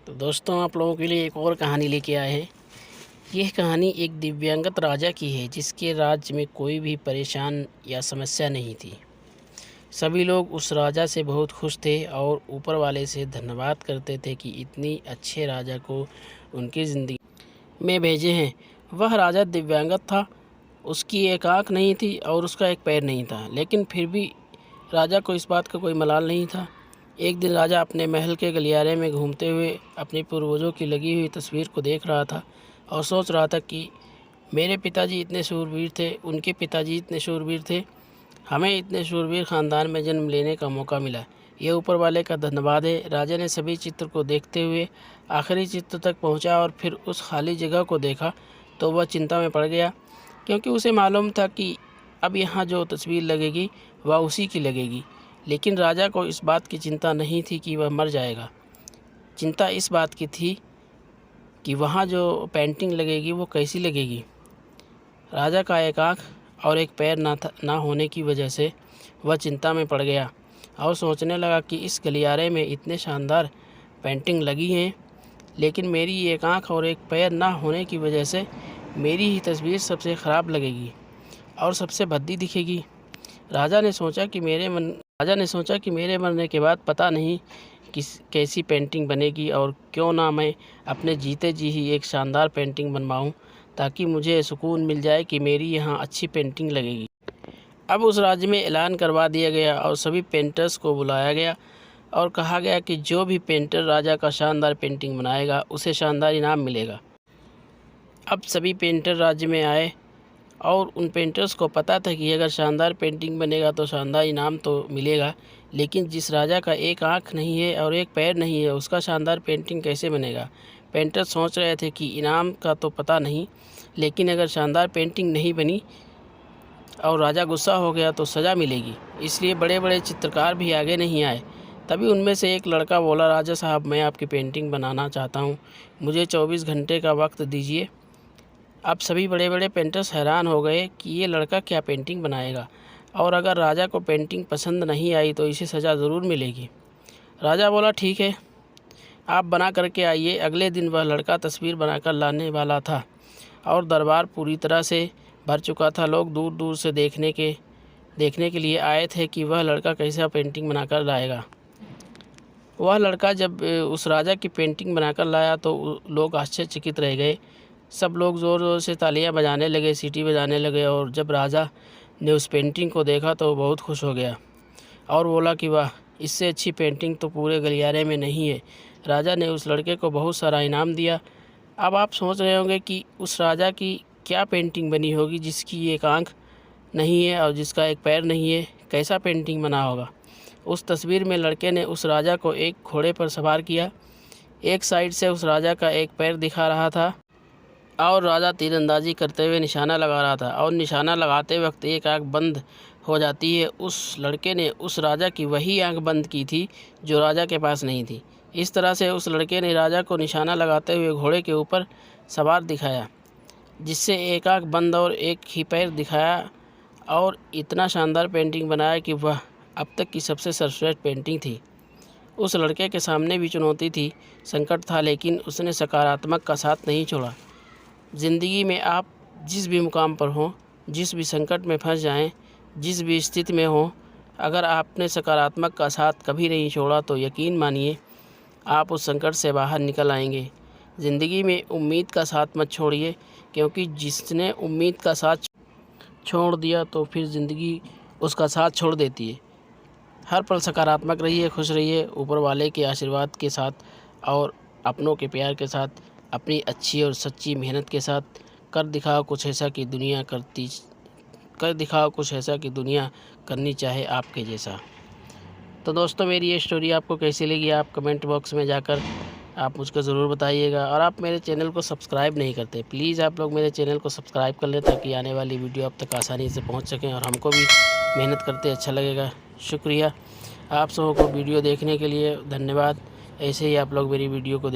तो दोस्तों, आप लोगों के लिए एक और कहानी लेके आए हैं। यह कहानी एक दिव्यांगत राजा की है जिसके राज्य में कोई भी परेशान या समस्या नहीं थी। सभी लोग उस राजा से बहुत खुश थे और ऊपर वाले से धन्यवाद करते थे कि इतनी अच्छे राजा को उनकी ज़िंदगी में भेजे हैं। वह राजा दिव्यांगत था, उसकी एक आँख नहीं थी और उसका एक पैर नहीं था, लेकिन फिर भी राजा को इस बात का कोई मलाल नहीं था। एक दिन राजा अपने महल के गलियारे में घूमते हुए अपने पूर्वजों की लगी हुई तस्वीर को देख रहा था और सोच रहा था कि मेरे पिताजी इतने शूरवीर थे, उनके पिताजी इतने शूरवीर थे, हमें इतने शूरवीर ख़ानदान में जन्म लेने का मौका मिला। यह ऊपर वाले का धन्यवाद है। राजा ने सभी चित्र को देखते हुए आखिरी चित्र तक पहुंचा और फिर उस खाली जगह को देखा तो वह चिंता में पड़ गया, क्योंकि उसे मालूम था कि अब यहाँ जो तस्वीर लगेगी वह उसी की लगेगी। लेकिन राजा को इस बात की चिंता नहीं थी कि वह मर जाएगा। चिंता इस बात की थी कि वहाँ जो पेंटिंग लगेगी वो कैसी लगेगी। राजा का एक आँख और एक पैर ना होने की वजह से वह चिंता में पड़ गया और सोचने लगा कि इस गलियारे में इतने शानदार पेंटिंग लगी हैं, लेकिन मेरी एक आँख और एक पैर ना होने की वजह से मेरी ही तस्वीर सबसे ख़राब लगेगी और सबसे भद्दी दिखेगी। राजा ने सोचा कि मेरे मरने के बाद पता नहीं कैसी पेंटिंग बनेगी, और क्यों ना मैं अपने जीते जी ही एक शानदार पेंटिंग बनवाऊं, ताकि मुझे सुकून मिल जाए कि मेरी यहाँ अच्छी पेंटिंग लगेगी। अब उस राज्य में ऐलान करवा दिया गया और सभी पेंटर्स को बुलाया गया और कहा गया कि जो भी पेंटर राजा का शानदार पेंटिंग बनाएगा उसे शानदार इनाम मिलेगा। अब सभी पेंटर राज्य में आए और उन पेंटर्स को पता था कि अगर शानदार पेंटिंग बनेगा तो शानदार इनाम तो मिलेगा, लेकिन जिस राजा का एक आँख नहीं है और एक पैर नहीं है उसका शानदार पेंटिंग कैसे बनेगा। पेंटर सोच रहे थे कि इनाम का तो पता नहीं, लेकिन अगर शानदार पेंटिंग नहीं बनी और राजा गुस्सा हो गया तो सज़ा मिलेगी। इसलिए बड़े बड़े चित्रकार भी आगे नहीं आए। तभी उनमें से एक लड़का बोला, राजा साहब, मैं आपकी पेंटिंग बनाना चाहता हूँ, मुझे 24 घंटे का वक्त दीजिए। अब सभी बड़े बड़े पेंटर्स हैरान हो गए कि ये लड़का क्या पेंटिंग बनाएगा, और अगर राजा को पेंटिंग पसंद नहीं आई तो इसे सज़ा ज़रूर मिलेगी। राजा बोला, ठीक है, आप बना करके आइए। अगले दिन वह लड़का तस्वीर बनाकर लाने वाला था और दरबार पूरी तरह से भर चुका था। लोग दूर दूर से देखने के लिए आए थे कि वह लड़का कैसा पेंटिंग बनाकर लाएगा। वह लड़का जब उस राजा की पेंटिंग बनाकर लाया तो लोग आश्चर्यचकित रह गए। सब लोग ज़ोर ज़ोर से तालियां बजाने लगे, सीटी बजाने लगे, और जब राजा ने उस पेंटिंग को देखा तो बहुत खुश हो गया और बोला कि वाह, इससे अच्छी पेंटिंग तो पूरे गलियारे में नहीं है। राजा ने उस लड़के को बहुत सारा इनाम दिया। अब आप सोच रहे होंगे कि उस राजा की क्या पेंटिंग बनी होगी जिसकी एक आँख नहीं है और जिसका एक पैर नहीं है, कैसा पेंटिंग बना होगा। उस तस्वीर में लड़के ने उस राजा को एक घोड़े पर सवार किया। एक साइड से उस राजा का एक पैर दिखा रहा था और राजा तीरंदाजी करते हुए निशाना लगा रहा था, और निशाना लगाते वक्त एक आँख बंद हो जाती है। उस लड़के ने उस राजा की वही आँख बंद की थी जो राजा के पास नहीं थी। इस तरह से उस लड़के ने राजा को निशाना लगाते हुए घोड़े के ऊपर सवार दिखाया, जिससे एक आँख बंद और एक ही पैर दिखाया, और इतना शानदार पेंटिंग बनाया कि वह अब तक की सबसे सर्वश्रेष्ठ पेंटिंग थी। उस लड़के के सामने भी चुनौती थी, संकट था, लेकिन उसने सकारात्मक का साथ नहीं छोड़ा। ज़िंदगी में आप जिस भी मुकाम पर हों, जिस भी संकट में फंस जाएं, जिस भी स्थिति में हों, अगर आपने सकारात्मक का साथ कभी नहीं छोड़ा तो यकीन मानिए आप उस संकट से बाहर निकल आएंगे। ज़िंदगी में उम्मीद का साथ मत छोड़िए, क्योंकि जिसने उम्मीद का साथ छोड़ दिया तो फिर ज़िंदगी उसका साथ छोड़ देती है। हर पल सकारात्मक रहिए, खुश रहिए, ऊपर वाले के आशीर्वाद के साथ और अपनों के प्यार के साथ, अपनी अच्छी और सच्ची मेहनत के साथ कर दिखाओ कुछ ऐसा कि दुनिया करनी चाहे आपके जैसा। तो दोस्तों, मेरी ये स्टोरी आपको कैसी लगी आप कमेंट बॉक्स में जाकर आप मुझको ज़रूर बताइएगा। और आप मेरे चैनल को सब्सक्राइब नहीं करते, प्लीज़ आप लोग मेरे चैनल को सब्सक्राइब कर लें, ताकि आने वाली वीडियो आप तक आसानी से पहुंच सकें और हमको भी मेहनत करते अच्छा लगेगा। शुक्रिया आप सबों को वीडियो देखने के लिए, धन्यवाद। ऐसे ही आप लोग मेरी वीडियो को